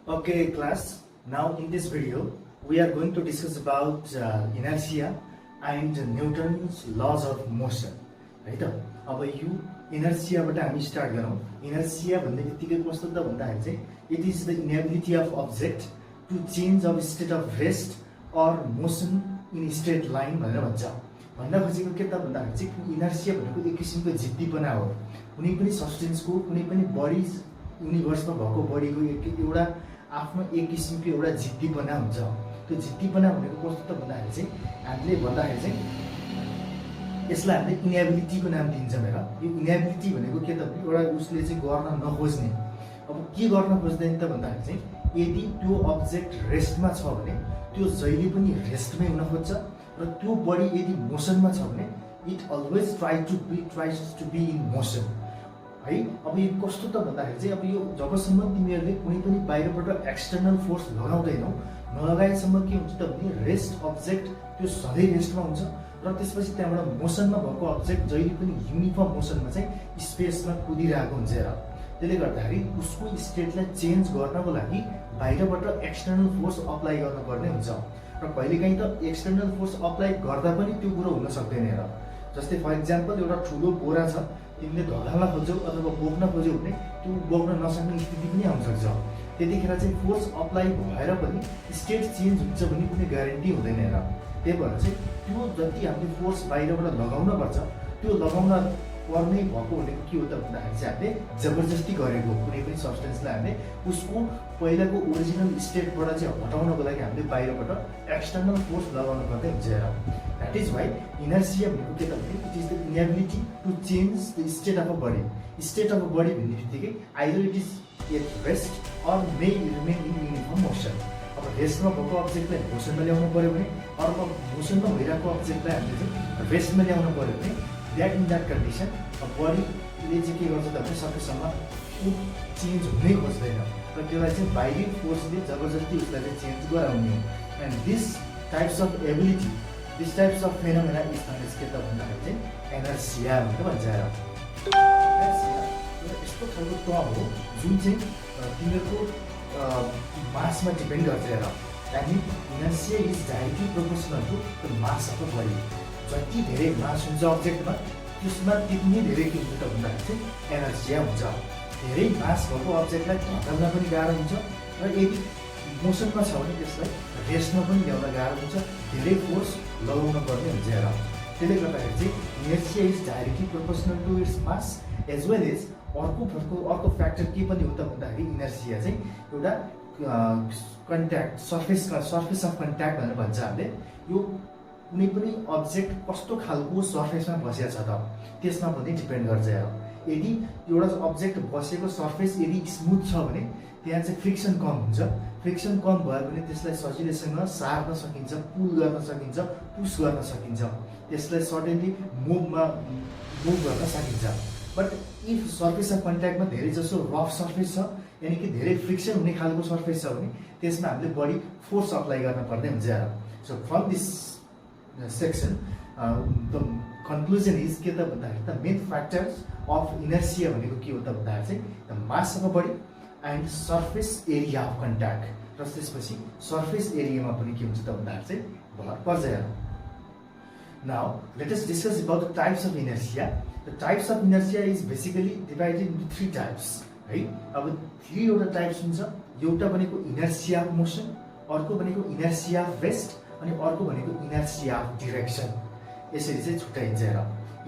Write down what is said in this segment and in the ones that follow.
Okay, class. Now in this video, we are going to discuss about inertia and Newton's laws of motion. Right? अब यो इनर्सियाबाट हामी start गरौँ. Inertia भन्ने बित्तिकै कस्तो त भन्दाखेरि चाहिँ it is the inability of object to change of state of rest or motion in straight line भनेर भन्छ. भन्दा खोजेको के त भन्दाखेरि चाहिँ इनर्सिया भनेको एक किसिमको जिद्दीपना हो. कुनै पनि सब्स्टेन्सको कुनै पनि बडी युनिभर्समा भएको बडीको एउटा आफ्नो एक किसिमको एउटा जिद्दीपना हुन्छ. त्यो जिद्दीपना भनेको कस्तो त भन्दाखेरि चाहिँ हामीले भन्दाखेरि चाहिँ यसलाई हामीले इनेबिलिटीको नाम दिन्छौँ हैन. यो इनेबिलिटी भनेको के त भने एउटा उसले चाहिँ गर्न नखोज्ने. अब के गर्न खोज्दैन त भन्दाखेरि चाहिँ यदि त्यो अब्जेक्ट रेस्टमा छ भने त्यो जहिले पनि रेस्टमै हुन खोज्छ र त्यो बडी यदि मोसनमा छ भने it always tries to be in motion. है अब यो कस्तो त भन्दाखेरि चाहिँ अब यो जबसम्म तिमीहरूले कुनै पनि बाहिरबाट एक्सटर्नल फोर्स लगाउँदैनौ नलगाएसम्म के हुन्छ त भने रेस्ट अब्जेक्ट त्यो सधैँ रेस्टमा हुन्छ र त्यसपछि त्यहाँबाट मोसनमा भएको अब्जेक्ट जहिले पनि युनिफर्म मोसनमा चाहिँ स्पेसमा कुदिरहेको हुन्छ र त्यसले गर्दाखेरि उसको स्टेटलाई चेन्ज गर्नको लागि बाहिरबाट एक्सटर्नल फोर्स अप्लाई गर्नुपर्ने हुन्छ र कहिलेकाहीँ त एक्सटर्नल फोर्स अप्लाई गर्दा पनि त्यो कुरो हुन सक्दैन र. जस्तै फर इक्जाम्पल एउटा ठुलो बोरा छ, तिमीले ढकाल्न खोज्यौ अथवा बोक्न खोज्यौ भने त्यो बोक्न नसक्ने स्थिति पनि आउन सक्छ. त्यतिखेर चाहिँ फोर्स अप्लाई भएर पनि स्टेट चेन्ज हुन्छ भन्ने कुनै ग्यारेन्टी हुँदैन र. त्यही भएर चाहिँ त्यो जति हामीले फोर्स बाहिरबाट लगाउन पर्छ त्यो लगाउन पर्ने भएको भनेको के हो त भन्दाखेरि चाहिँ हामीले जबरजस्ती गरेको कुनै पनि सब्सटेन्सलाई हामीले उसको पहिलाको ओरिजिनल स्टेटबाट चाहिँ हटाउनको लागि हामीले बाहिरबाट एक्सटर्नल फोर्स लगाउनु पर्ने हुन्छ र. द्याट इज वाइ इनर्सिया भनेको के त भने it is the inability to change the state of a body. State of a body भन्ने बित्तिकै either it is at rest or may remain in uniform motion. अब रेस्टमा भएको अब्जेक्टलाई मोसनमा ल्याउनु पर्यो भने अर्को मोसनमा भइरहेको अब्जेक्टलाई हामीले चाहिँ रेस्टमा ल्याउनु पर्यो भने द्याट इन द्याट कन्डिसन बडीले चाहिँ के गर्छ त भने सकेसम्म ऊ चेन्ज हुनै खोज्दैन र त्यसलाई चाहिँ बाहिरी फोर्सले जबरजस्ती उसलाई चाहिँ चेन्ज गराउने हो. And this types of ability this types of phenomena is known as के त भन्दाखेरि चाहिँ एनर्सिया भनेर भन्छ. एनर्सिया यस्तो खालको टर्म हो जुन चाहिँ तिनीहरूको मासमा डिपेन्ड गर्छ र. अनि inertia is directly proportional to the mass of the body. जति धेरै मास हुन्छ अब्जेक्टमा त्यसमा त्यति नै धेरै के हुन्छ त भन्दाखेरि चाहिँ एनर्सिया हुन्छ. धेरै मास भएको अब्जेक्टलाई धकाल्न पनि गाह्रो हुन्छ र यदि मोसनमा छ भने त्यसलाई रेस्टमा पनि ल्याउन गाह्रो हुन्छ, धेरै फोर्स लगाउन पर्ने हुन्छ र. त्यसले गर्दाखेरि चाहिँ inertia is directly proportional to its mass as well as अर्को फ्याक्टर के पनि हो त भन्दाखेरि इनर्सिया चाहिँ एउटा कन्ट्याक्ट सर्फेस अफ कन्ट्याक्ट भनेर भन्छ हामीले. यो कुनै पनि अब्जेक्ट कस्तो खालको सर्फेसमा बसेको छ त त्यसमा पनि डिपेन्ड गर्छ. यदि एउटा अब्जेक्ट बसेको सर्फेस यदि स्मुथ छ भने त्यहाँ चाहिँ फ्रिक्सन कम हुन्छ. फ्रिक्सन कम भयो भने त्यसलाई सजिलैसँग सार्न सकिन्छ, पुल गर्न सकिन्छ, पुस गर्न सकिन्छ, त्यसलाई सडनली मुभ गर्न सकिन्छ. बट इफ सर्फेस अफ कन्ट्याक्टमा धेरै जसो रफ सर्फेस छ यानि कि धेरै फ्रिक्सन हुने खालको सर्फेस छ भने त्यसमा हामीले बडी फोर्स अप्लाई गर्न पर्ने हुन्छ. So from this section the conclusion is के त भन्दाखेरि the main factors of inertia भनेको के हो त भन्दाखेरि चाहिँ the mass of a body and surface area of contact. र त्यसपछि surface area मा पनि के हुन्छ त भन्दाखेरि चाहिँ भर पर्छ. Now let us discuss about the types of inertia. The types of inertia is basically divided into three types. है अब 3 वटा टाइप्स हुन्छ. एउटा भनेको inertia of motion, अर्को भनेको inertia of rest अनि अर्को भनेको इनर्सिया अफ डिरेक्सन. यसरी चाहिँ छुट्याइन्छ र.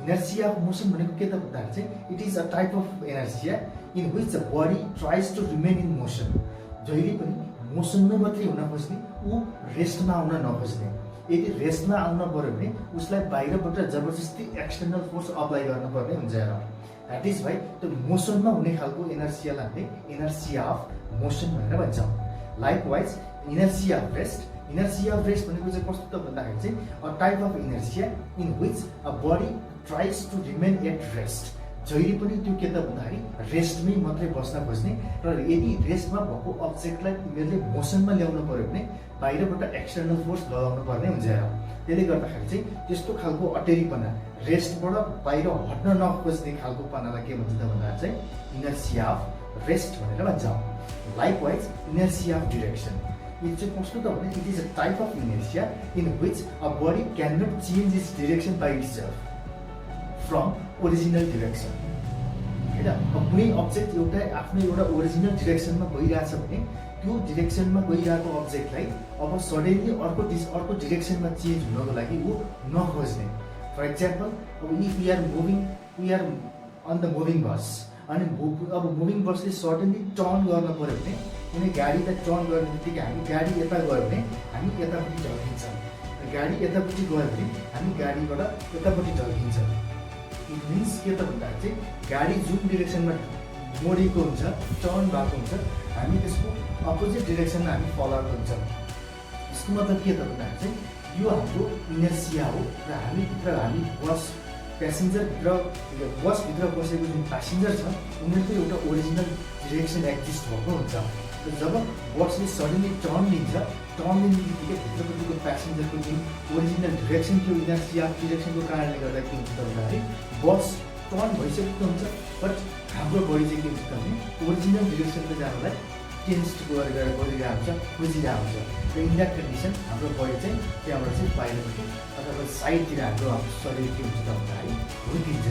इनर्सिया अफ मोसन भनेको के त भन्दाखेरि चाहिँ it is a type of inertia in which the body tries to remain in motion. जहिले पनि मोसनमै मात्रै हुन खोज्ने, ऊ रेस्टमा आउन नखोज्ने. यदि रेस्टमा आउन पर्यो भने उसलाई बाहिरबाट जबरजस्ती एक्सटर्नल फोर्स अप्लाई गर्नुपर्ने हुन्छ र. द्याट इज वाइ त्यो मोसनमा हुने खालको एनर्सियालाई हामीले इनर्सिया अफ मोसन भनेर भन्छौँ. Likewise inertia of rest. Inertia of rest भनेको चाहिँ कस्तो त भन्दाखेरि चाहिँ a type of inertia in which a body tries to remain at rest. जहिले पनि त्यो के त भन्दाखेरि रेस्टमै मात्रै बस्न खोज्ने र यदि रेस्टमा भएको अब्जेक्टलाई तिमीहरूले मोसनमा ल्याउनु पर्यो भने बाहिरबाट एक्सटर्नल फोर्स लगाउनु पर्ने हुन्छ र. त्यसले गर्दाखेरि चाहिँ त्यस्तो खालको अटेरीपना रेस्टबाट बाहिर हट्न नखोज्ने खालको पनालाई के भन्छ त भन्दाखेरि चाहिँ इनर्सिया अफ रेस्ट भनेर भन्छौँ. Likewise, inertia of direction. It is a type of inertia in which a body cannot change its direction by itself from original direction. कुनै अब्जेक्ट एउटा ओरिजिनल डिरेक्सनमा गइरहेछ भने त्यो डिरेक्सनमा गइरहेको अब्जेक्टलाई अब सडनली अर्को डिरेक्सनमा चेन्ज हुनको लागि ऊ नखोज्ने. फर एक्जाम्पल, अब if we are on the moving bus अनि अब मुभिङ बसले सडनली टर्न गर्न पर्यो भने कुनै गाडी त टर्न गर्ने बित्तिकै हामी गाडी यता गयो भने हामी यतापट्टि ढल्किन्छौँ, गाडी यतापट्टि गयो भने हामी गाडीबाट यतापट्टि ढल्किन्छौँ. इट मिन्स के त भन्दा चाहिँ गाडी जुन डिरेक्सनमा मोडेको हुन्छ, टर्न भएको हुन्छ, हामी त्यसको अपोजिट डिरेक्सनमा हामी फलो हुन्छ. यसको मतलब के त भन्दा चाहिँ यो हाम्रो इनर्सिया हो र हामी बसभित्र बसेको जुन प्यासेन्जर छ उनीहरूको एउटा ओरिजिनल डिरेक्सन एक्जिस्ट भएको हुन्छ. र जब बसले सडनली टर्न लिन्छ, टर्न लिने बित्तिकै भित्रपट्टिको प्यासेन्जरको जुन ओरिजिनल डिरेक्सन थियो इनर्सिया डिरेक्सनको कारणले गर्दा के हुन्छ भन्दाखेरि बस टर्न भइसकेको हुन्छ, बट हाम्रो बडी चाहिँ के हुन्छ भने ओरिजिनल डिरेक्सनको जानलाई चेन्ज गरिरहेको हुन्छ, खोजिरहेको हुन्छ. र इन द्याट कन्डिसन हाम्रो बडी चाहिँ त्यहाँबाट चाहिँ बाहिरपट्टि अथवा साइडतिर हाम्रो शरीर के हुन्छ त भन्दाखेरि हुर्किन्छ.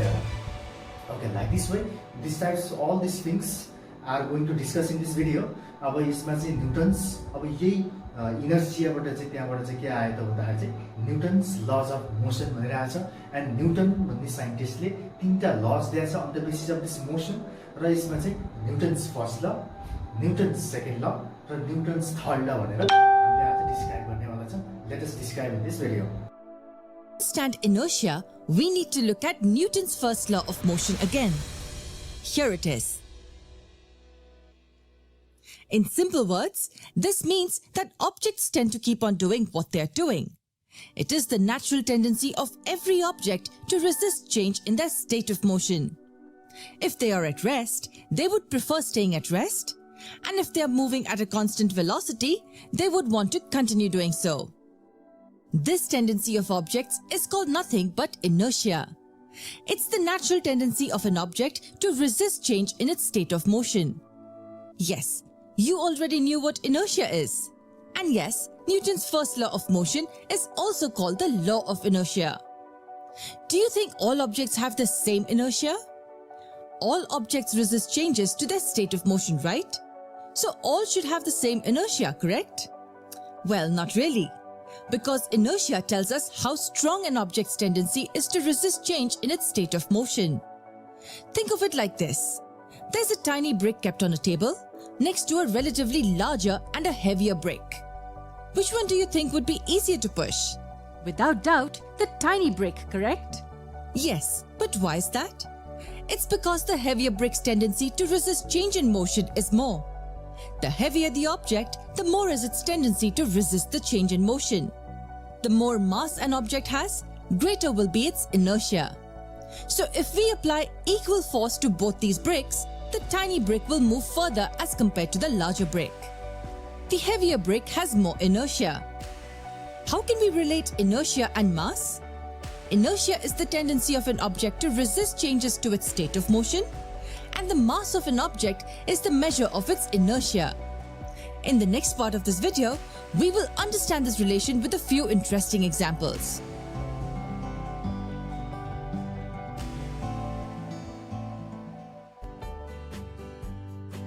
Okay, like this way this types all this things are going to discuss in this video. अब यसमा चाहिँ न्युटन्स, अब यही इनर्सियाबाट चाहिँ त्यहाँबाट चाहिँ के आयो त भन्दाखेरि चाहिँ न्युटन्स लज अफ मोसन भनिरहेछ. एन्ड न्युटन भन्ने साइन्टिस्टले 3टा लज दिएछ on the basis of this motion. र यसमा चाहिँ Newton's first law, Newton's second law र न्युटन्स थर्ड ल भनेर हामीले आज डिस्क्राइब गर्नेवाला छौँ. Let us describe in this video. To understand inertia, we need to look at Newton's first law of motion again. Here it is. In simple words, this means that objects tend to keep on doing what they are doing. It is the natural tendency of every object to resist change in their state of motion. If they are at rest, they would prefer staying at rest, and if they are moving at a constant velocity, they would want to continue doing so. This tendency of objects is called nothing but inertia. It's the natural tendency of an object to resist change in its state of motion. Yes, you already knew what inertia is. And yes, Newton's first law of motion is also called the law of inertia. Do you think all objects have the same inertia? All objects resist changes to their state of motion, right? So all should have the same inertia, correct? Well, not really. Because inertia tells us how strong an object's tendency is to resist change in its state of motion. Think of it like this. There's a tiny brick kept on a table next to a relatively larger and a heavier brick. Which one do you think would be easier to push? Without doubt, the tiny brick, correct? Yes, but why is that? It's because the heavier brick's tendency to resist change in motion is more. The heavier the object, the more is its tendency to resist the change in motion. The more mass an object has, greater will be its inertia. So if we apply equal force to both these bricks, the tiny brick will move further as compared to the larger brick. The heavier brick has more inertia. How can we relate inertia and mass? Inertia is the tendency of an object to resist changes to its state of motion, and the mass of an object is the measure of its inertia. In the next part of this video, we will understand this relation with a few interesting examples.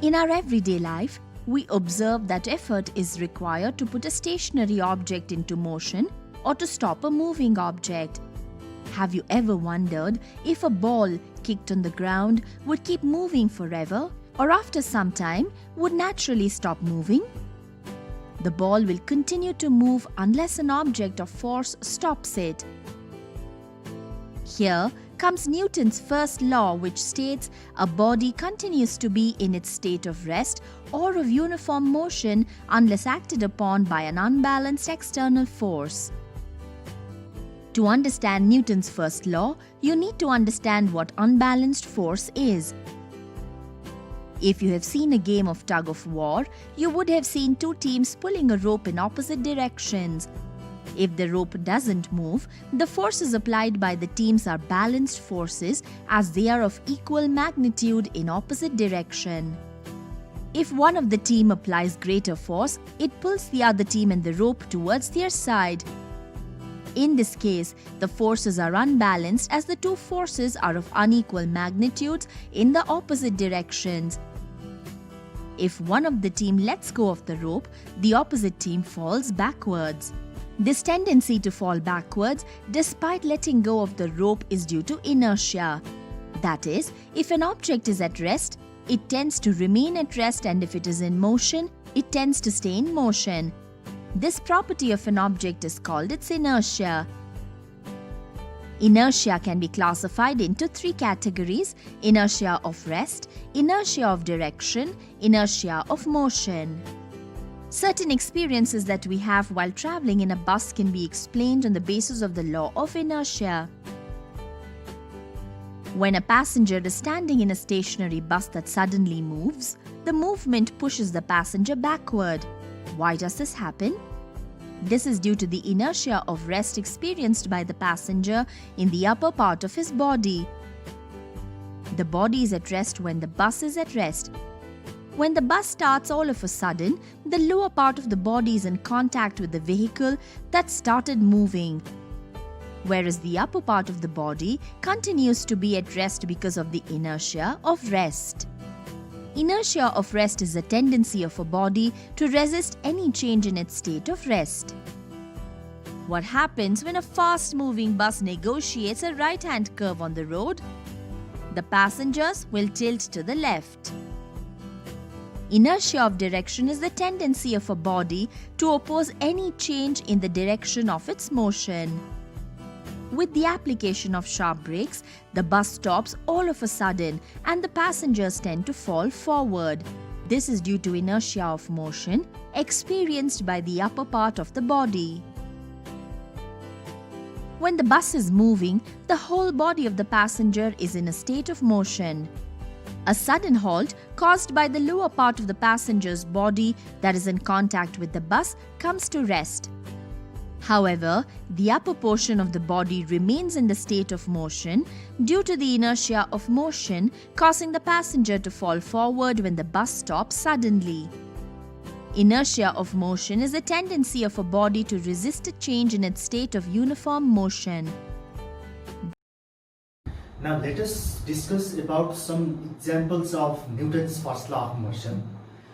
In our everyday life, we observe that effort is required to put a stationary object into motion or to stop a moving object. Have you ever wondered if a ball kicked on the ground would keep moving forever, or after some time would naturally stop moving? The ball will continue to move unless an object of force stops it. Here comes Newton's first law, which states a body continues to be in its state of rest or of uniform motion unless acted upon by an unbalanced external force. To understand Newton's first law, you need to understand what unbalanced force is. If you have seen a game of tug of war, you would have seen two teams pulling a rope in opposite directions. If the rope doesn't move, the forces applied by the teams are balanced forces as they are of equal magnitude in opposite direction. If one of the team applies greater force, it pulls the other team and the rope towards their side. In this case, the forces are unbalanced as the two forces are of unequal magnitudes in the opposite directions. If one of the team lets go of the rope, the opposite team falls backwards. This tendency to fall backwards despite letting go of the rope is due to inertia. That is, if an object is at rest, it tends to remain at rest, and if it is in motion, it tends to stay in motion. This property of an object is called its inertia. Inertia can be classified into three categories: inertia of rest, inertia of direction, inertia of motion. Certain experiences that we have while traveling in a bus can be explained on the basis of the law of inertia. When a passenger is standing in a stationary bus that suddenly moves, the movement pushes the passenger backward. Why does this happen? This is due to the inertia of rest experienced by the passenger in the upper part of his body. The body is at rest when the bus is at rest. When the bus starts, all of a sudden, the lower part of the body is in contact with the vehicle that started moving, whereas the upper part of the body continues to be at rest because of the inertia of rest. Inertia of rest is a tendency of a body to resist any change in its state of rest. What happens when a fast-moving bus negotiates a right-hand curve on the road? The passengers will tilt to the left. Inertia of direction is the tendency of a body to oppose any change in the direction of its motion. With the application of sharp brakes, the bus stops all of a sudden and the passengers tend to fall forward. This is due to inertia of motion experienced by the upper part of the body. When the bus is moving, the whole body of the passenger is in a state of motion. A sudden halt caused by the lower part of the passenger's body that is in contact with the bus comes to rest. However, the upper portion of the body remains in the state of motion due to the inertia of motion, causing the passenger to fall forward when the bus stops suddenly. Inertia of motion is a tendency of a body to resist a change in its state of uniform motion. Now let us discuss about some examples of Newton's first law of motion.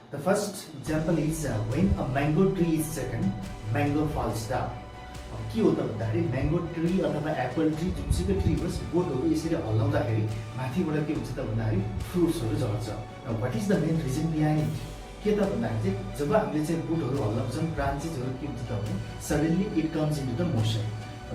The first example is when a mango tree is shaken, mango falls down. के हो त भन्दाखेरि mango tree अथवा Apple tree जुनसुकै tree होस्, बोटहरू यसरी हल्लाउँदाखेरि माथिबाट के हुन्छ त भन्दाखेरि फ्रुट्सहरू झर्छ. What is the main reason behind it? के त भन्दाखेरि चाहिँ जब हामीले चाहिँ बोटहरू हल्लाउँछौँ, ब्रान्चेसहरू के हुन्छ त भने suddenly it comes into the motion.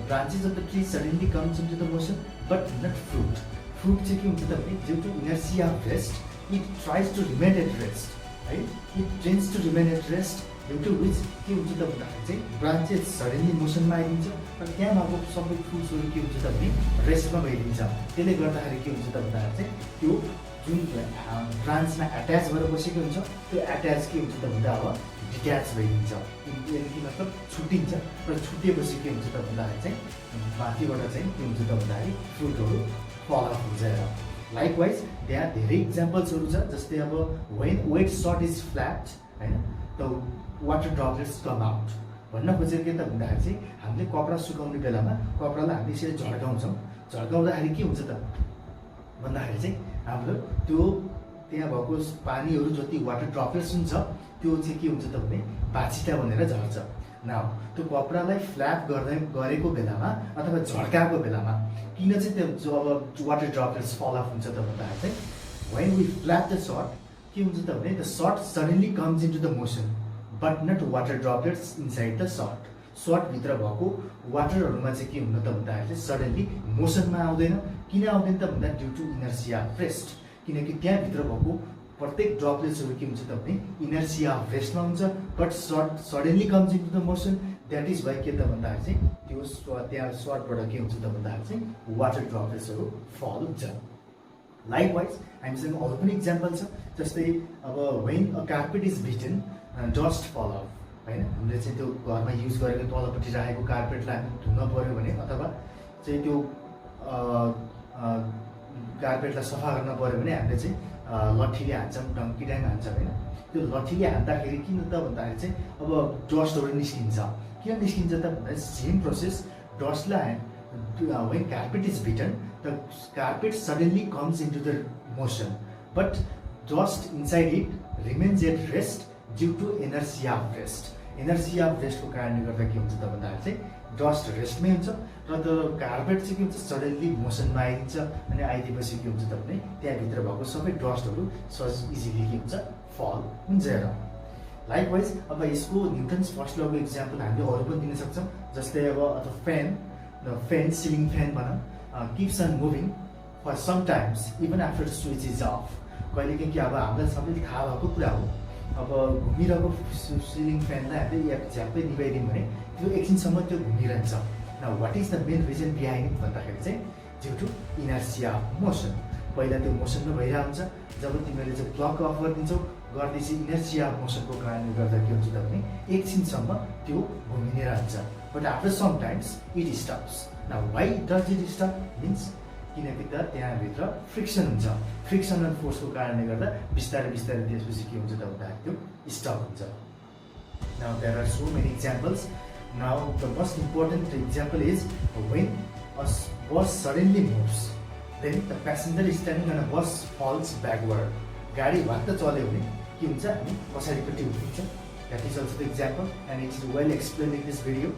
Branches of the tree suddenly comes into the motion but not fruit. Fruit चाहिँ के हुन्छ त भने due to inertia of rest it tries to remain at rest, है. It tends to remain at rest due to which के हुन्छ त भन्दाखेरि चाहिँ ब्रान्चेस सडनली मोसनमा आइदिन्छ र त्यहाँ भएको सबै फ्रुट्सहरू के हुन्छ त भने रेस्टमा गइदिन्छ. त्यसले गर्दाखेरि के हुन्छ त भन्दाखेरि चाहिँ त्यो जुन ब्रान्चमा एट्याच भएर बसेको हुन्छ त्यो एट्याच के हुन्छ त भन्दा अब डिट्याच भइदिन्छ, कि मतलब छुट्टिन्छ र छुट्टिएपछि के हुन्छ त भन्दाखेरि चाहिँ माथिबाट चाहिँ के हुन्छ त भन्दाखेरि फ्रुटहरू फल अफ हुन्छ. लाइकवाइज त्यहाँ धेरै इक्जाम्पल्सहरू छ, जस्तै अब when wet shirt is flat, होइन, the water droplets come out. भन्न खोजेको के त भन्दाखेरि चाहिँ हामीले कपडा सुकाउने बेलामा कपडालाई हामीले यसरी झड्काउँछौँ. झड्काउँदाखेरि के हुन्छ त भन्दाखेरि चाहिँ हाम्रो त्यो त्यहाँ भएको पानीहरू जति वाटर ड्रपलेट्स हुन्छ त्यो चाहिँ के हुन्छ त भने बाछिटा बनेर झर्छ. नाउ त्यो कपडालाई फ्ल्याप गरेको बेलामा अथवा झड्काएको बेलामा किन चाहिँ त्यो अब वाटर ड्रपलेट्स फल अफ हुन्छ त भन्दाखेरि चाहिँ when we flap the shirt के हुन्छ त भने the shirt suddenly comes into the motion but not water droplets inside the shirt. सर्टभित्र भएको वाटरहरूमा चाहिँ के हुन त भन्दाखेरि चाहिँ सडनली मोसनमा आउँदैन. किन आउँदैन त भन्दा due to inertia of rest, किनकि त्यहाँभित्र भएको प्रत्येक ड्रपलेट्सहरू के हुन्छ त भने इनर्सिया अफ रेस्टमा हुन्छ but shirt suddenly comes into the motion. That is why के त भन्दाखेरि चाहिँ त्यो त्यहाँ सर्टबाट के हुन्छ त भन्दाखेरि चाहिँ वाटर ड्रपलेट्सहरू फल हुन्छ. लाइकवाइज हामीसँग अरू पनि इक्जाम्पल छ, जस्तै अब when a carpet is beaten dust fall off, होइन. हामीले चाहिँ त्यो घरमा युज गरेको तलपट्टि राखेको कार्पेटलाई हामी धुन पऱ्यो भने अथवा चाहिँ त्यो कार्पेटलाई सफा गर्न पऱ्यो भने हामीले चाहिँ लट्ठीले हान्छौँ, डङ्कीट्याङ हान्छौँ, होइन. त्यो लठीले हान्दाखेरि किन त भन्दाखेरि चाहिँ अब डस्टहरू निस्किन्छ। किन निस्किन्छ त भन्दाखेरि सेम प्रोसेस डस्टलाई when carpet is beaten, the carpet suddenly comes into the motion, but dust inside it remains at rest due to inertia of rest. Inertia of rest को कारणले गर्दा के हुन्छ त भन्दाखेरि चाहिँ डस्ट रेस्टमै हुन्छ र त्यो कार्पेट चाहिँ के हुन्छ सडनली मोसनमा आइदिन्छ अनि आइदिएपछि के हुन्छ त भने त्यहाँभित्र भएको सबै डस्टहरू इजिली के हुन्छ फल हुन्छ र लाइकवाइज अब यसको न्युटन्स फर्स्ट लको इक्जाम्पल हामीले अरू पनि दिन सक्छौँ जस्तै अब fan ceiling fan भनौँ keeps on moving for some times even after the switch is off. कहिलेकाहीँ कि अब हामीलाई सबैले थाहा भएको कुरा हो अब घुमिरहेको सिलिङ फ्यानलाई हामीले या झ्याप्पै निभाइदियौँ भने त्यो एकछिनसम्म त्यो घुमिरहन्छ। न what is the main reason behind भन्दाखेरि चाहिँ due to inertia of motion. पहिला त्यो मोसनमा भइरहेको हुन्छ जब तिमीले चाहिँ प्लग अफ गरिदिन्छौ गर्दैछ इनर्सिया अफ मोसनको कारणले गर्दा के हुन्छ त भने एकछिनसम्म त्यो घुमि नै रहन्छ but after some times it stops. Now why does it stop means किनकि त त्यहाँभित्र फ्रिक्सन हुन्छ फ्रिक्सनल फोर्सको कारणले गर्दा बिस्तारै बिस्तारै त्यसपछि के हुन्छ त भन्दाखेरि त्यो स्टप हुन्छ। Now there are so many examples. Now the most important example is when a bus suddenly moves then the passenger standing on a bus falls backward. गाडी भत्त चल्यो भने के हुन्छ हामी पछाडिपट्टि उभिन्छ। That is also the example and it is well explain in this video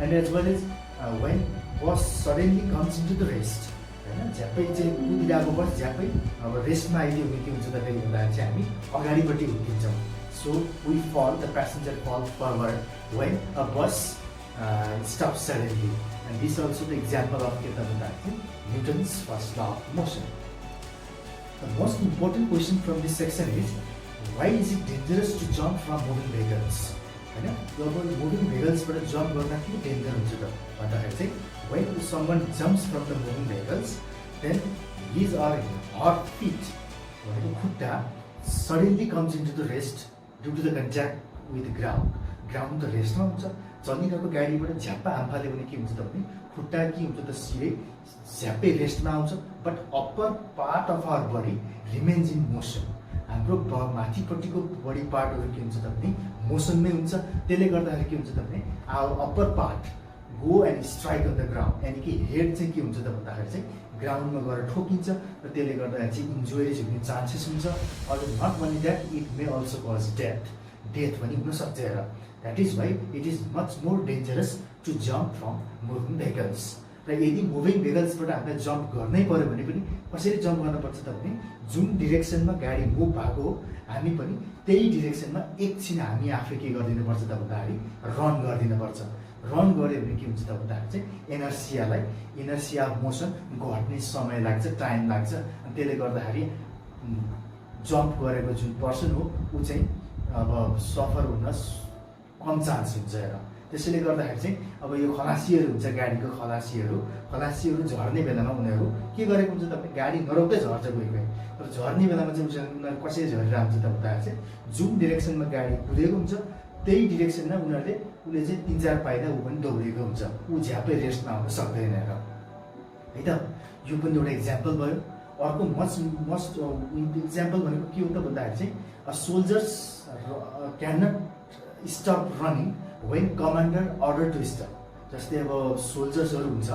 and as well as when bus suddenly comes into the rest होइन झ्याप्पै चाहिँ कुदिरहेको बस झ्याप्पै अब रेस्टमा आइदियो भने के हुन्छ त फेरि भन्दाखेरि चाहिँ हामी अगाडिपट्टि उभिन्छौँ। So we fall the passenger fall forward when a bus stop suddenly and this also the example of के त भन्दाखेरि Newton's first law of motion. The most important question from this section is why is it dangerous to jump from moving vehicles होइन। अब moving भेहिकल्सबाट jump गर्दा के danger हुन्छ त भन्दाखेरि चाहिँ when someone jumps from the moving vehicles, then his or her feet suddenly comes into the rest due to the contact with the ground. Ground the rest ma huncha चलिरहेको गाडीबाट झ्याप्पा हाम फाल्यो भने के हुन्छ त भने खुट्टा के हुन्छ त सिधै झ्याप्पै रेस्टमा आउँछ but upper part of our body remains in motion. हाम्रो माथिपट्टिको बडी पार्टहरू के हुन्छ त भने मोसनमै हुन्छ। त्यसले गर्दाखेरि के हुन्छ त भने our upper part go and strike on the ground यानि कि हेड चाहिँ के हुन्छ त भन्दाखेरि चाहिँ ग्राउन्डमा गएर ठोकिन्छ र त्यसले गर्दाखेरि चाहिँ इन्जुरिज हुने चान्सेस हुन्छ। अरू not only that it may also cause death पनि हुनसक्छ र that is why it is much more dangerous to jump from moving vehicles. र यदि मुभिङ भेहिकल्सबाट हामीलाई जम्प गर्नै पऱ्यो भने पनि कसरी जम्प गर्नुपर्छ त भने जुन डिरेक्सनमा गाडी मुभ भएको हो हामी पनि त्यही डिरेक्सनमा एकछिन हामी आफै के गरिदिनुपर्छ त भन्दाखेरि रन गरिदिनुपर्छ। रन गऱ्यो भने के हुन्छ त भन्दाखेरि चाहिँ इनर्सिया अफ मोसन घट्ने समय लाग्छ टाइम लाग्छ अनि त्यसले गर्दाखेरि जम्प गरेको जुन पर्सन हो ऊ चाहिँ अब सफर हुन कम चान्स हुन्छ र त्यसैले गर्दाखेरि चाहिँ अब यो खलासीहरू हुन्छ गाडीको खलासीहरू झर्ने बेलामा उनीहरू के गरेको हुन्छ त भने गाडी नरोक्दै झर्छ कोही तर झर्ने बेलामा चाहिँ उनीहरू कसरी झरिरहेको हुन्छ त भन्दाखेरि चाहिँ जुन डिरेक्सनमा गाडी कुदेको हुन्छ त्यही डिरेक्सनमा उसले चाहिँ 3-4 पाइला ऊ पनि दौडेको हुन्छ ऊ झ्याप्पै रेस्टमा आउन सक्दैन र है त। यो पनि एउटा इक्जाम्पल भयो। अर्को मस्ट इक्जाम्पल भनेको के हो त भन्दाखेरि चाहिँ soldiers can not stop running when commander order to stop. जस्तै अब सोल्जर्सहरू हुन्छ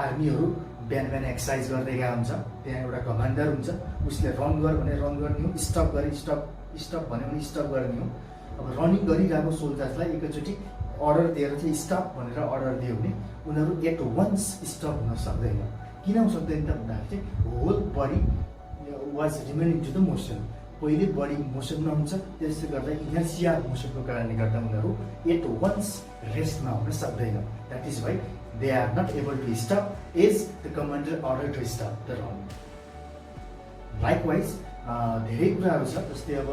आर्मीहरू बिहान बिहान एक्सर्साइज गर्दै गएको हुन्छ त्यहाँ एउटा कमान्डर हुन्छ उसले रन गर भने रन गर्ने हो स्टप गरे स्टप भन्यो भने स्टप गर्ने हो। अब रनिङ गरिरहेको सोल्जर्सलाई एकैचोटि अर्डर दिएर चाहिँ स्टप भनेर अर्डर दियो भने उनीहरू एट वन्स स्टप हुन सक्दैन। किन हुन सक्दैन त भन्दाखेरि चाहिँ whole body was remaining to the motion. पहिले बडी मोसनमा हुन्छ त्यसले गर्दा इनर्सिया मोसनको कारणले गर्दा उनीहरू एट वन्स रेस्टमा हुन सक्दैन। That is why they are not able to stop as the commander order to stop the run. Likewise धेरै कुराहरू छ जस्तै अब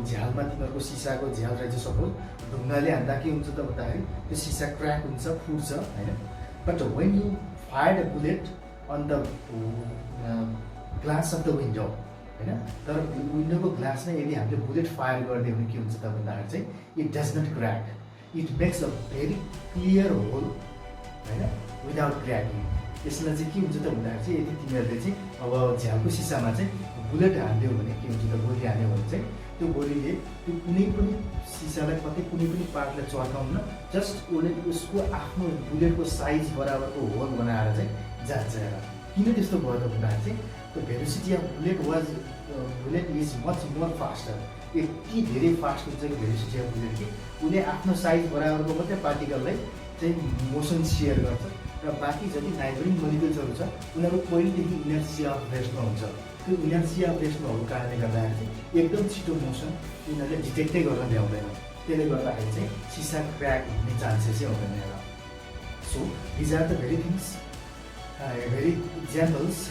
झ्यालमा तिमीहरूको सिसाको झ्याल रहेछ सपोज ढुङ्गाले हान्दा के हुन्छ त भन्दाखेरि त्यो सिसा क्र्याक हुन्छ फुट्छ होइन। But when you fired a bullet on the glass of the window होइन तर विन्डोको ग्लासमा यदि हामीले बुलेट फायर गरिदियो भने के हुन्छ त भन्दाखेरि चाहिँ it does not crack it makes a very clear hole होइन विदाउट क्र्याकिङ। यसलाई चाहिँ के हुन्छ त भन्दाखेरि चाहिँ यदि तिमीहरूले चाहिँ अब झ्यालको सिसामा चाहिँ बुलेट हालिदियो भने के हुन्छ त गोली हाल्यो भने चाहिँ त्यो गोलीले त्यो कुनै पनि सिसालाई कतै कुनै पनि पार्टलाई चर्काउन जस्ट उसको आफ्नो बुलेटको साइज बराबरको होल बनाएर चाहिँ जान्छ र किन त्यस्तो भयो त भन्दा चाहिँ the velocity of bullet is much more faster यति धेरै फास्ट हुन्छ कि भेलोसिटी अफ बुलेट कि उसले आफ्नो साइज बराबरको मात्रै पार्टिकललाई चाहिँ मोसन सेयर गर्छ र बाँकी जति नाइबरिङ मोलिकुल्सहरू छ उनीहरू पहिलेदेखि इनर्सिया अफ रेस्टमा हुन्छ त्यो इनर्सिया अफ रेस्टमा भएको कारणले गर्दाखेरि चाहिँ एकदम छिटो मोसन उनीहरूले डिटेक्टै गर्न भ्याउँदैन त्यसले गर्दाखेरि चाहिँ सिसा क्र्याक हुने चान्सेसै हुँदैन एउटा so these are the very things very examples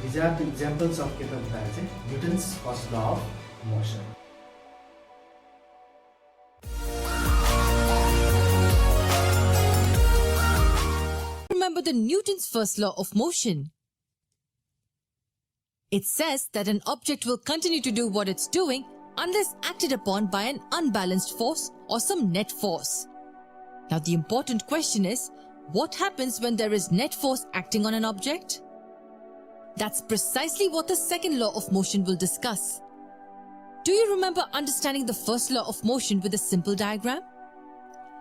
these are the examples of के त भन्दाखेरि चाहिँ Newton's first law of motion Remember the Newton's first law of motion. It says that an object will continue to do what it's doing unless acted upon by an unbalanced force or some net force. Now the important question is, what happens when there is net force acting on an object? That's precisely what the second law of motion will discuss. Do you remember understanding the first law of motion with a simple diagram?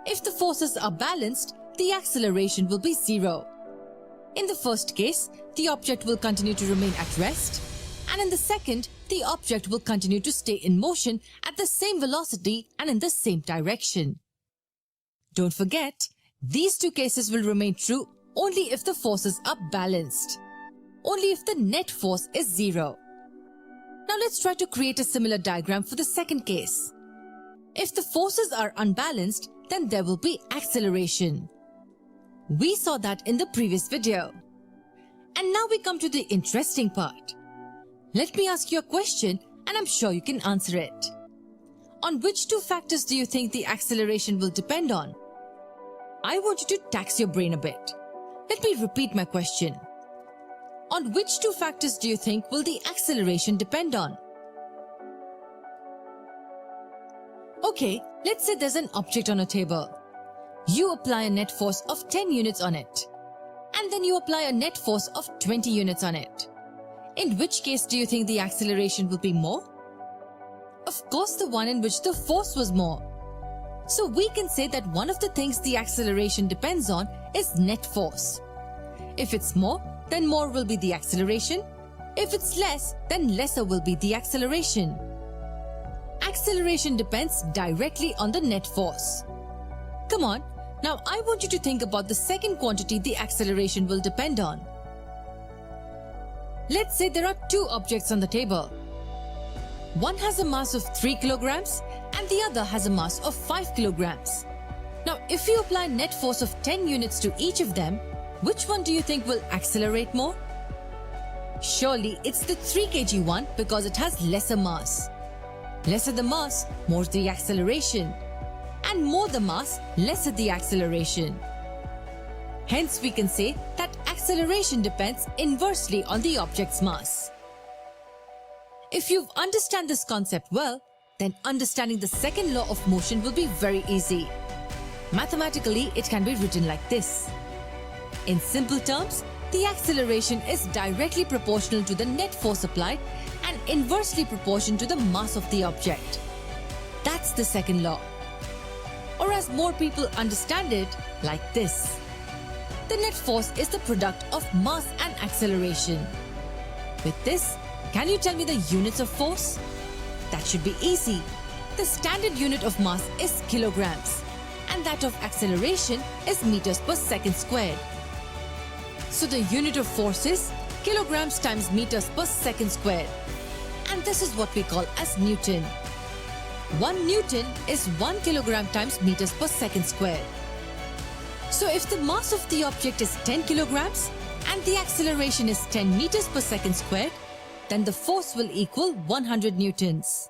If the forces are balanced, the acceleration will be zero. In the first case, the object will continue to remain at rest, and in the second, the object will continue to stay in motion at the same velocity and in the same direction. Don't forget, these two cases will remain true only if the forces are balanced. Only if the net force is zero. Now let's try to create a similar diagram for the second case. If the forces are unbalanced, then there will be acceleration. We saw that in the previous video. And now we come to the interesting part. Let me ask you a question and I'm sure you can answer it. On which two factors do you think the acceleration will depend on? I want you to tax your brain a bit. Let me repeat my question. On which two factors do you think will the acceleration depend on? Okay, let's say there's an object on a table. You apply a net force of 10 units on it. And then you apply a net force of 20 units on it. In which case do you think the acceleration will be more? Of course, the one in which the force was more. So we can say that one of the things the acceleration depends on is net force. If it's more, then more will be the acceleration. If it's less, then lesser will be the acceleration. Acceleration depends directly on the net force. Come on, now I want you to think about the second quantity the acceleration will depend on. Let's say there are two objects on the table. One has a mass of 3 kilograms and the other has a mass of 5 kilograms. Now, if you apply net force of 10 units to each of them, which one do you think will accelerate more? Surely it's the 3 kg one because it has lesser mass. Lesser the mass, more the acceleration. And more the mass, lesser the acceleration. Hence, we can say that acceleration depends inversely on the object's mass. If you understand this concept well, then understanding the second law of motion will be very easy. Mathematically, it can be written like this. In simple terms, the acceleration is directly proportional to the net force applied and inversely proportional to the mass of the object. That's the second law. Or as more people understand it, like this. The net force is the product of mass and acceleration. With this, can you tell me the units of force? That should be easy. The standard unit of mass is kilograms, and that of acceleration is meters per second squared. So the unit of force is kilograms times meters per second squared. And this is what we call as Newton. 1 Newton is 1 kilogram times meters per second squared. So if the mass of the object is 10 kilograms and the acceleration is 10 meters per second squared, then the force will equal 100 newtons.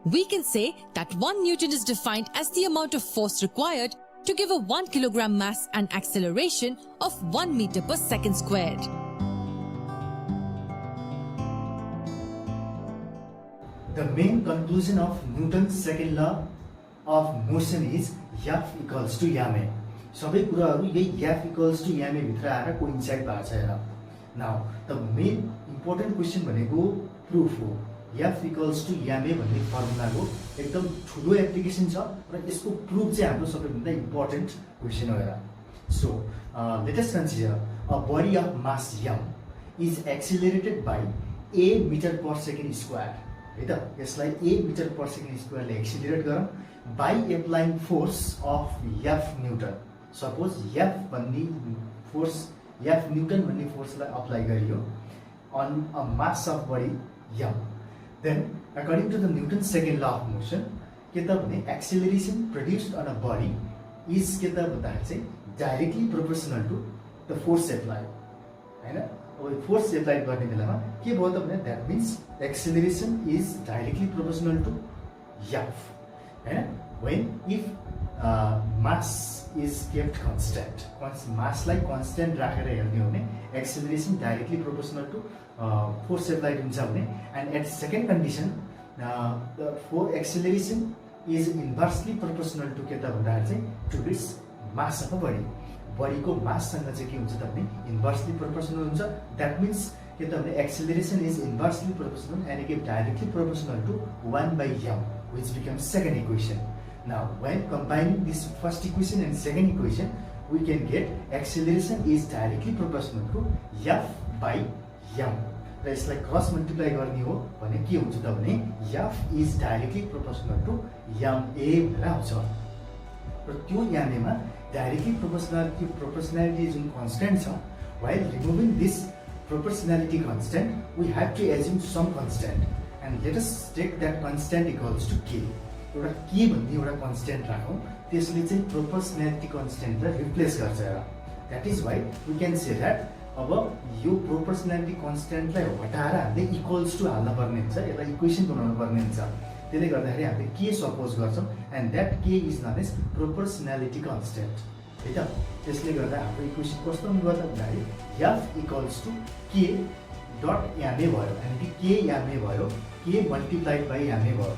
We can say that 1 Newton is defined as the amount of force required to give a 1 kilogram mass and acceleration of 1 meter per second squared. The main conclusion of Newton's second law of motion is F equals to ma. सबै कुराहरु यही F equals to ma भित्र आएर coincide भएको छ हेर. Now, the main important question भनेको proof हो. F equals to MA भन्ने फर्मुलाको एकदम ठुलो एप्लिकेसन छ र यसको प्रुफ चाहिँ हाम्रो सबैभन्दा इम्पोर्टेन्ट क्वेसन हो हेर. So let us consider a body of mass m is accelerated by a metre per second square है त. यसलाई a मिटर पर सेकेन्ड स्क्वायरले एक्सिलरेट गरौँ by applying force of F newton. Suppose F भन्ने force F newton भन्ने फोर्सलाई apply गरियो on a mass of body m. Then according to the Newton's second law of motion के त भने acceleration produced on a body is के त भन्दाखेरि चाहिँ directly proportional to the force applied हैन. अब फोर्स एप्लाई गर्ने बेलामा के भयो त भने that means acceleration is directly proportional to F हैन. when if mass is kept constant, mass like constant राखेर हेर्ने हो भने acceleration directly proportional to force applied हुन्छ भने, and at second condition the acceleration is inversely proportional to के त भन्दाखेरि चाहिँ to its mass of a body. बडीको माससँग चाहिँ के हुन्छ त भने इन्भर्सली प्रोपोर्सनल हुन्छ. द्याट मिन्स के त भने acceleration is inversely proportional and it is directly proportional to 1 by m, which becomes second equation. Now when combining this first equation and second equation, we can get acceleration is directly proportional to F by m. र यसलाई cross multiply गर्ने हो भने के हुन्छ त भने F is directly proportional to ma भनेर आउँछ. र त्यो ma मा directly proportionality जुन constant छ, while removing this proportionality constant, we have to assume some constant, and let us take that constant equals to k. एउटा के भन्ने एउटा कन्स्टेन्ट राखौँ, त्यसले चाहिँ प्रोपोर्सनालिटी कन्स्टेन्टलाई रिप्लेस गर्छ र. That is why we can say that अब यो प्रोपोर्सनालिटी कन्स्टेन्टलाई हटाएर हामीले इक्वल्स टु हाल्न पर्ने हुन्छ, यसलाई इक्वेसन बनाउनु पर्ने हुन्छ. त्यसले गर्दाखेरि हामीले के सपोज गर्छौँ and that k is known as proportionality constant है त. त्यसले गर्दा हाम्रो इक्वेसन कस्तो गर्दा भन्दाखेरि F इक्वल्स टु के डट MA भयो, अनि के MA भयो, के मल्टिप्लाइड बाई MA भयो.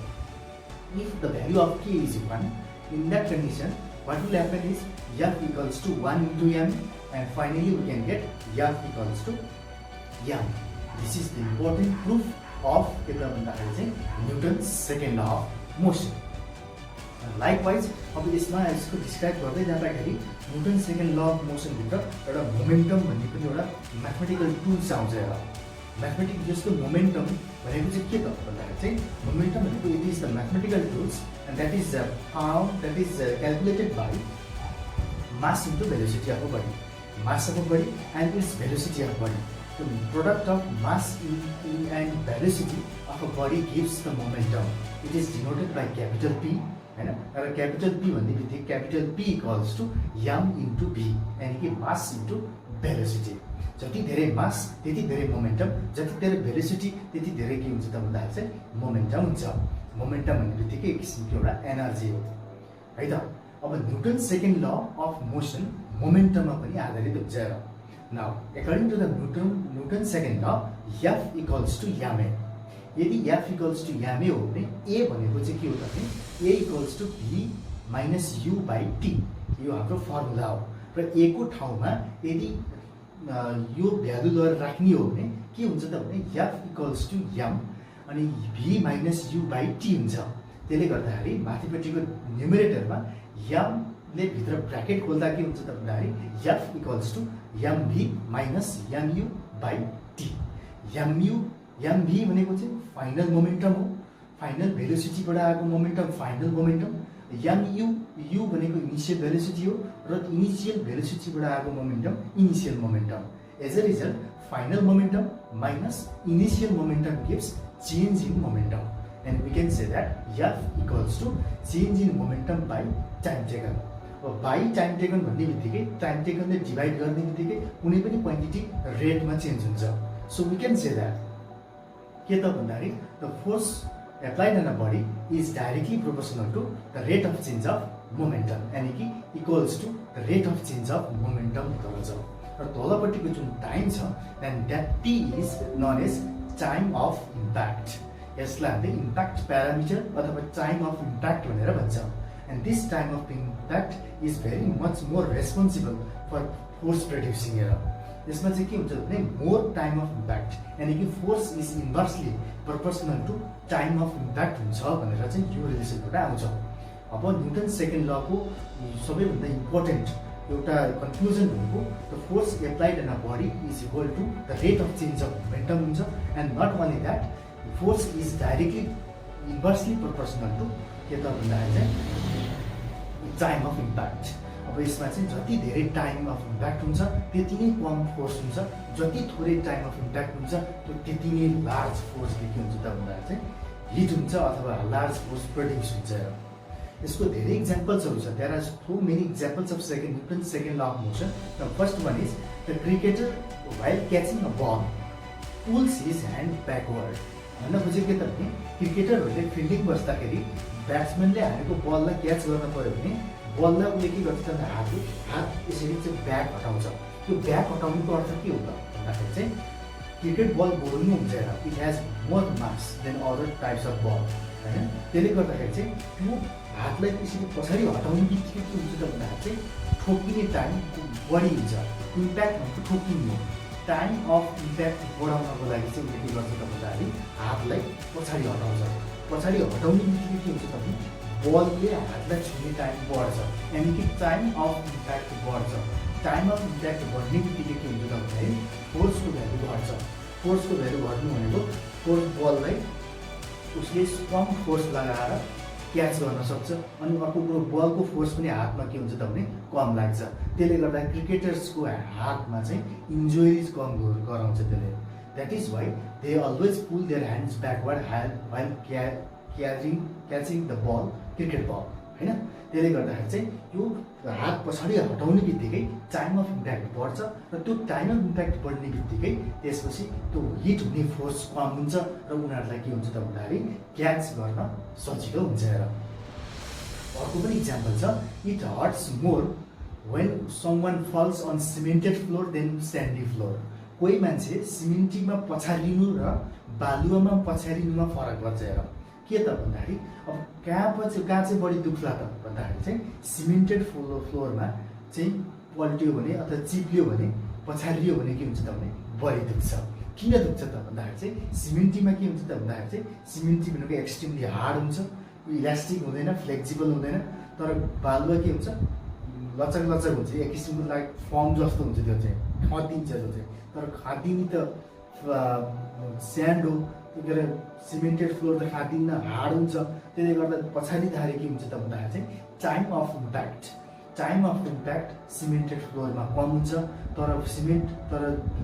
If the value of k is 1, in that condition, what will happen is F equals to 1 into m, and finally we can get F equals to m. This is the important proof of Newton's second law of motion. Likewise, अब यसमा यसको describe गर्दै जाँदाखेरि newton second law of motion भित्र एउटा momentum भन्ने पनि एउटा म्याथमेटिकल टुल्स आउँछ. एउटा म्याथमेटिक जस्तो मोमेन्टम भनेको चाहिँ के त भन्दाखेरि चाहिँ मोमेन्टम भनेको it is the mathematical tools and that is calculated by mass into velocity of a body. Mass of a body and its velocity of body. The product of mass and velocity of a body gives the momentum. It is denoted by capital P हैन. र capital P भन्ने बित्तिकै capital P equals to m into v, यानि कि मास into velocity. जति धेरै मास त्यति धेरै मोमेन्टम, जति धेरै भेलोसिटी त्यति धेरै के हुन्छ त भन्दाखेरि चाहिँ मोमेन्टम हुन्छ. मोमेन्टम भन्ने बित्तिकै एक किसिमको एउटा एनर्जी हो है त. अब Newton second law of motion मोमेन्टममा पनि आधारित हुन्छ. Now according to the Newton second law F equals to ma. यदि F इक्वल्स टु ma हो भने a भनेको चाहिँ के हो त भने a equals to v minus u by t. यो हाम्रो फर्मुला हो. र a को ठाउँमा यदि यो भ्यालु लगेर राख्ने हो भने के हुन्छ त भने F इक्वल्स टु m अनि v minus u by t हुन्छ. त्यसले गर्दाखेरि माथिपट्टिको न्युमेरेटरमा m ले भित्र ब्र्याकेट खोल्दा के हुन्छ त भन्दाखेरि F equals to mv minus mu by t. mv भनेको चाहिँ फाइनल मोमेन्टम हो, फाइनल भेलोसिटीबाट आएको मोमेन्टम फाइनल मोमेन्टम. mu भनेको इनिसियल भेलोसिटी हो र इनिसियल भेलोसिटीबाट आएको momentum initial momentum. As a result final momentum minus initial momentum gives change in momentum, and we can say that F equals to change in momentum by time taken. अब by time taken भन्ने बित्तिकै time टेकनले divide गर्ने बित्तिकै कुनै पनि quantity रेटमा change हुन्छ. So we can say that के त भन्दाखेरि the force applied on a body is directly proportional to the rate of change of momentum, यानी कि equals to the rate of change of momentum गर्छ. र तलपट्टिको जुन टाइम छ and that t is known as time of impact. यसलाई हामीले impact parameter अथवा time of impact भनेर भन्छ. and this time of impact is very much more responsible for force producing error. यसमा चाहिँ के हुन्छ भने मोर टाइम अफ इम्प्याक्ट, यानि कि force is inversely proportional to time of impact हुन्छ भनेर चाहिँ यो रिलेसनबाट आउँछ। अब न्युटन सेकेन्ड लको सबैभन्दा इम्पोर्टेन्ट एउटा कन्क्लुजन भनेको the force applied in a body is equal to the rate of change of momentum हुन्छ। And not only that, force is directly inversely proportional to के त भन्दाखेरि चाहिँ टाइम अफ इम्प्याक्ट। अब यसमा चाहिँ जति धेरै टाइम अफ इम्प्याक्ट हुन्छ त्यति नै कम फोर्स हुन्छ, जति थोरै टाइम अफ इम्प्याक्ट हुन्छ त्यति नै लार्ज फोर्सले के हुन्छ त भन्दाखेरि चाहिँ हिट हुन्छ अथवा लार्ज फोर्स प्रड्युस हुन्छ। यसको धेरै इक्जाम्पल्सहरू छ। There are so many examples of Newton second law of motion. The first one is the cricketer while catching a ball pulls his hand backward. भन्न खोजेको के त भने क्रिकेटरहरूले फिल्डिङ बस्दाखेरि ब्याट्सम्यानले हानेको बललाई क्याच गर्न पर्यो भने बललाई उसले के गर्छ त हात यसरी चाहिँ ब्याक हटाउँछ। त्यो ब्याक हटाउनुको अर्थ के हो त भन्दाखेरि चाहिँ क्रिकेट बल बोल्नु हुन्छ हेर, it has more mass than other types of ball होइन। त्यसले गर्दाखेरि चाहिँ त्यो हातलाई त्यसरी पछाडि हटाउने बित्तिकै के हुन्छ त भन्दाखेरि चाहिँ ठोकिने टाइम बढी हुन्छ। इम्प्याक्ट भनेको ठोकिने, टाइम अफ इम्प्याक्ट बढाउनको लागि चाहिँ उसले के गर्छ त भन्दाखेरि हातलाई पछाडि हटाउँछ। पछाडि हटाउने बित्तिकै के हुन्छ त भने बलले हातलाई छुने टाइम बढ्छ, यानि कि टाइम अफ इम्प्याक्ट बढ्छ। टाइम अफ इम्प्याक्ट बढ्ने बित्तिकै के हुन्छ त भन्दाखेरि फोर्सको भ्यालु घट्छ। फोर्सको भ्यालु घट्नु भनेको फोर्स बललाई उसले स्ट्रङ फोर्स लगाएर क्याच गर्न सक्छ। अनि अर्को कुरो बलको फोर्स पनि हातमा के हुन्छ त भने कम लाग्छ। त्यसले गर्दा क्रिकेटर्सको हातमा चाहिँ इन्जुरिज कम गराउँछ त्यसले। That is why they always pull their hands backward while catching the ball, cricket ball होइन। त्यसले गर्दाखेरि चाहिँ यो हात पछाडि हटाउने बित्तिकै टाइम अफ इम्प्याक्ट बढ्छ र त्यो टाइम अफ इम्प्याक्ट बढ्ने बित्तिकै त्यसपछि त्यो हिट हुने फोर्स कम हुन्छ र उनीहरूलाई के हुन्छ त भन्दाखेरि क्याच गर्न सजिलो हुन्छ। र अर्को पनि इक्जाम्पल छ, it hurts more when someone falls on cemented floor than sandy floor. कोही मान्छे सिमेन्टीमा पछारिनु र बालुवामा पछारिनुमा फरक पर्छ। हेर के त भन्दाखेरि अब कहाँ चाहिँ बढी दुख्ला त भन्दाखेरि चाहिँ सिमेन्टेड फ्लोरमा चाहिँ पल्टियो भने अथवा चिप्लियो भने पछारियो भने के हुन्छ त भने बढी दुख्छ। किन दुख्छ त भन्दाखेरि चाहिँ सिमेन्टीमा के हुन्छ त भन्दाखेरि चाहिँ सिमेन्टी भनेको एक्सट्रिमली हार्ड हुन्छ, इलास्टिक हुँदैन, फ्लेक्सिबल हुँदैन। तर बालुवा के हुन्छ लचक लचक हुन्छ, एक किसिमको लाइक फर्म जस्तो हुन्छ, त्यो चाहिँ खतिन्छ। त्यो चाहिँ तर खादिने त स्यान्ड हो, त्यो के सिमेन्टेड फ्लोर त खादिन्न, हार्ड हुन्छ। त्यसले गर्दा पछाडिदाखेरि के हुन्छ त भन्दाखेरि चाहिँ टाइम अफ इम्प्याक्ट सिमेन्टेड फ्लोरमा कम हुन्छ। तर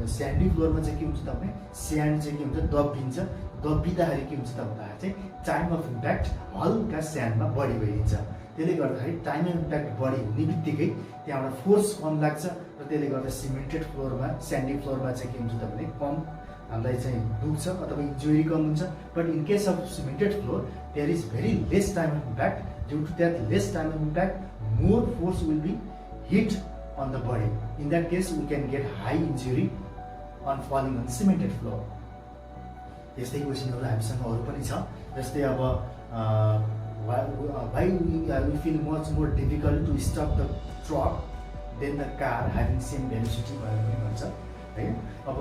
स्यान्डी फ्लोरमा चाहिँ के हुन्छ त भने स्यान्ड चाहिँ के हुन्छ दबिन्छ। दबिँदाखेरि के हुन्छ त भन्दाखेरि चाहिँ टाइम अफ इम्प्याक्ट हल्का स्यान्डमा बढी भइदिन्छ। त्यसले गर्दाखेरि टाइम अफ इम्प्याक्ट बढी हुने बित्तिकै त्यहाँबाट फोर्स कम लाग्छ र त्यसले गर्दा सिमेन्टेड फ्लोरमा स्यान्डी फ्लोरमा चाहिँ के हुन्छ त भने कम हामीलाई चाहिँ दुख्छ अथवा इन्जुरी कम हुन्छ। But in case of cemented floor there is very less time of impact. Due to that less time of impact more force will be hit on the body. In that case we can get high injury on falling on cemented floor. यस्तै क्वेसनहरू हामीसँग अरू पनि छ। जस्तै अब why we feel much more difficult to stop the truck than the car having same velocity भनेर पनि भन्छ है। अब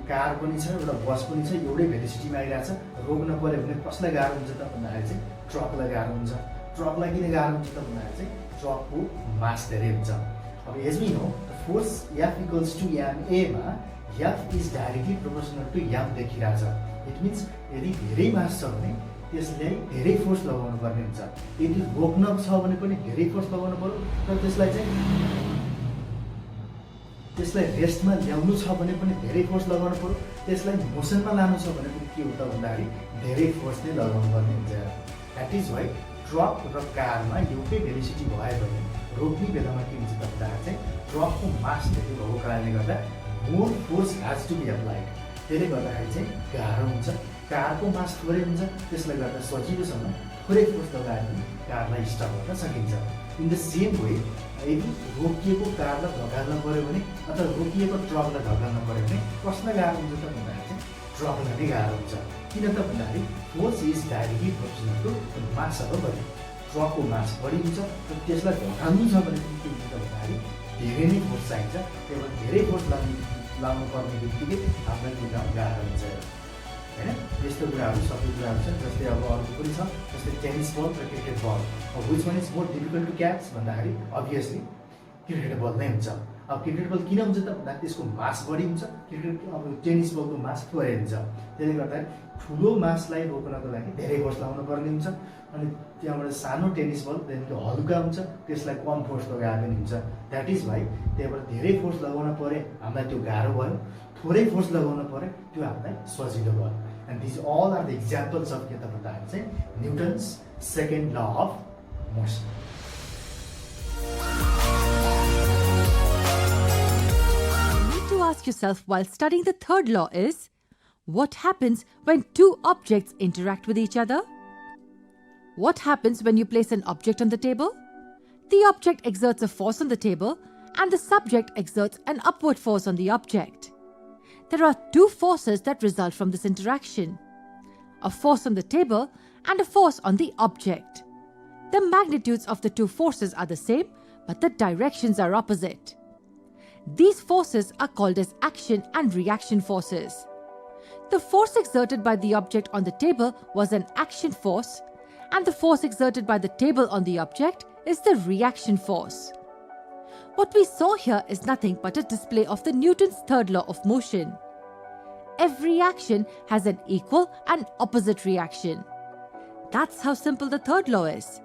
कार पनि छ, एउटा बस पनि छ, एउटै भेलोसिटीमा आइरहेछ, रोक्न पर्यो भने कसलाई गाह्रो हुन्छ त भन्दाखेरि चाहिँ ट्रकलाई गाह्रो हुन्छ। ट्रकलाई किन गाह्रो हुन्छ त भन्दाखेरि चाहिँ ट्रकको मास धेरै हुन्छ। अब as we know the force F equals to ma मा F is directly proportional to m देखिरहेछ। इट मिन्स यदि धेरै मास छ भने त्यसलाई धेरै फोर्स लगाउनु पर्ने हुन्छ। यदि रोक्न छ भने पनि धेरै फोर्स लगाउनु पर्यो, तर त्यसलाई रेस्टमा ल्याउनु छ भने पनि धेरै फोर्स लगाउनु पर्यो, त्यसलाई मोसनमा लानु छ भने पनि के हो त भन्दाखेरि धेरै फोर्स नै लगाउनु पर्ने हुन्छ। द्याट इज वाइ ट्रक र कारमा एउटै भेलोसिटी भयो भने रोक्ने बेलामा के हुन्छ त भन्दाखेरि चाहिँ ट्रकको मास धेरै भएको कारणले गर्दा more force has to be applied. त्यसले गर्दाखेरि चाहिँ गाह्रो हुन्छ। कारको मास थोरै हुन्छ, त्यसले गर्दा सजिलोसँग थोरै फोर्स लगाएर पनि कारलाई स्टप गर्न सकिन्छ। इन द सेम वे यदि रोकिएको कारलाई धकाल्न पर्यो भने अथवा रोकिएको ट्रकलाई धकाल्न पर्यो भने कसलाई गाह्रो हुन्छ त भन्दाखेरि चाहिँ ट्रकलाई नै गाह्रो हुन्छ। किन त भन्दाखेरि force is directly proportional to mass of the body. ट्रकको मास बढी हुन्छ र त्यसलाई धकाल्नु छ भने के हुन्छ त भन्दाखेरि धेरै नै फोर्स चाहिन्छ। त्यही भएर धेरै फोर्स लाउनु पर्ने बित्तिकै हामीलाई त्यो काम गाह्रो हुन्छ हैन। यस्तो कुराहरू सबै कुराहरू छन्। जस्तै अब अर्को पनि छ, जस्तै टेनिस बल र क्रिकेट बल। अब which one is more difficult to catch भन्दाखेरि अभियसली क्रिकेट बल नै हुन्छ। अब क्रिकेट बल किन हुन्छ त भन्दा त्यसको मास बढी हुन्छ, क्रिकेट अब टेनिस बलको मास थोरै हुन्छ। त्यसले गर्दा ठुलो मासलाई रोक्नको लागि धेरै फोर्स लगाउनु पर्ने हुन्छ। अनि त्यहाँबाट सानो टेनिस बल त्यो हल्का हुन्छ, त्यसलाई कम फोर्स लगाए पनि हुन्छ। द्याट इज वाइ त्यहाँबाट धेरै फोर्स लगाउन परे हामीलाई त्यो गाह्रो भयो, थोरै फोर्स लगाउन परे त्यो हामीलाई सजिलो भयो। And these all are the examples of के त भन्दाखेरि चाहिँ Newton's second law of motion. Ask yourself while studying the third law is, what happens when two objects interact with each other? What happens when you place an object on the table? The object exerts a force on the table and the subject exerts an upward force on the object. There are two forces that result from this interaction, a force on the table and a force on the object. The magnitudes of the two forces are the same, but the directions are opposite. These forces are called as action and reaction forces. The force exerted by the object on the table was an action force, and the force exerted by the table on the object is the reaction force. What we saw here is nothing but a display of the Newton's third law of motion. Every action has an equal and opposite reaction. That's how simple the third law is.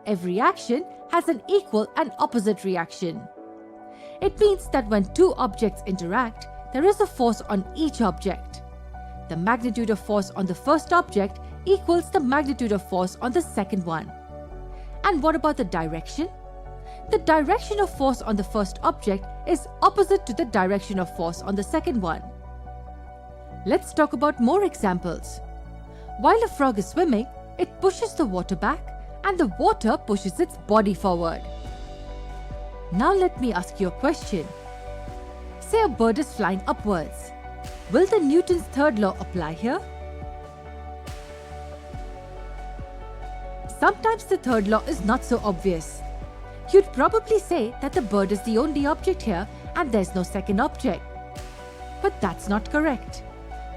Every action has an equal and opposite reaction. It means that when two objects interact, there is a force on each object. The magnitude of force on the first object equals the magnitude of force on the second one. And what about the direction? The direction of force on the first object is opposite to the direction of force on the second one. Let's talk about more examples. While a frog is swimming, it pushes the water back and the water pushes its body forward. Now let me ask you a question. Say a bird is flying upwards. Will the Newton's third law apply here? Sometimes the third law is not so obvious. You'd probably say that the bird is the only object here and there's no second object. But that's not correct.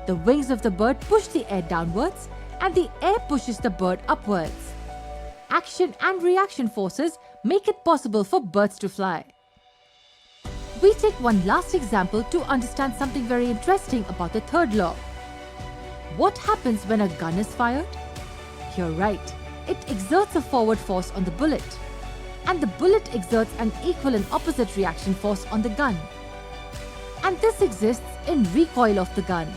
The wings of the bird push the air downwards and the air pushes the bird upwards. Action and reaction forces make it possible for birds to fly. We take one last example to understand something very interesting about the third law. What happens when a gun is fired? You're right, it exerts a forward force on the bullet. And the bullet exerts an equal and opposite reaction force on the gun. And this exists in recoil of the gun.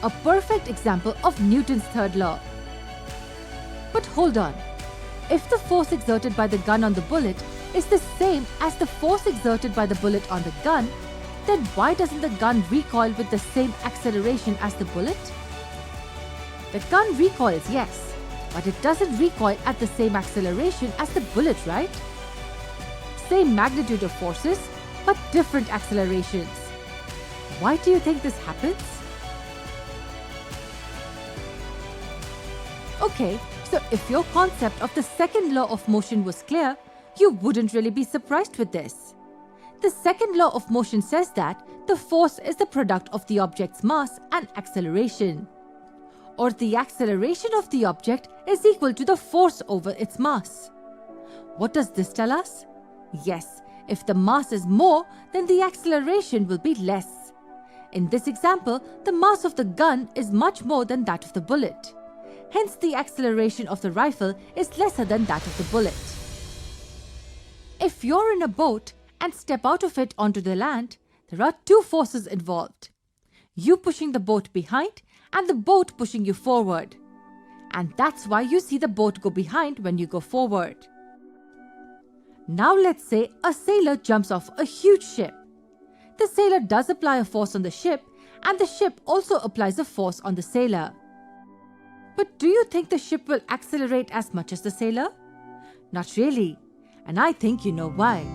A perfect example of Newton's third law. But hold on. If the force exerted by the gun on the bullet is the same as the force exerted by the bullet on the gun, then why doesn't the gun recoil with the same acceleration as the bullet? The gun recoils, yes, but it doesn't recoil at the same acceleration as the bullet, right? Same magnitude of forces, but different accelerations. Why do you think this happens? Okay, so if your concept of the second law of motion was clear, you wouldn't really be surprised with this. The second law of motion says that the force is the product of the object's mass and acceleration. Or the acceleration of the object is equal to the force over its mass. What does this tell us? Yes, if the mass is more, then the acceleration will be less. In this example, the mass of the gun is much more than that of the bullet. Hence, the acceleration of the rifle is lesser than that of the bullet. If you're in a boat and step out of it onto the land, there are two forces involved. You pushing the boat behind and the boat pushing you forward. And that's why you see the boat go behind when you go forward. Now let's say a sailor jumps off a huge ship. The sailor does apply a force on the ship and the ship also applies a force on the sailor. But do you think the ship will accelerate as much as the sailor? Not really. And I think you know why.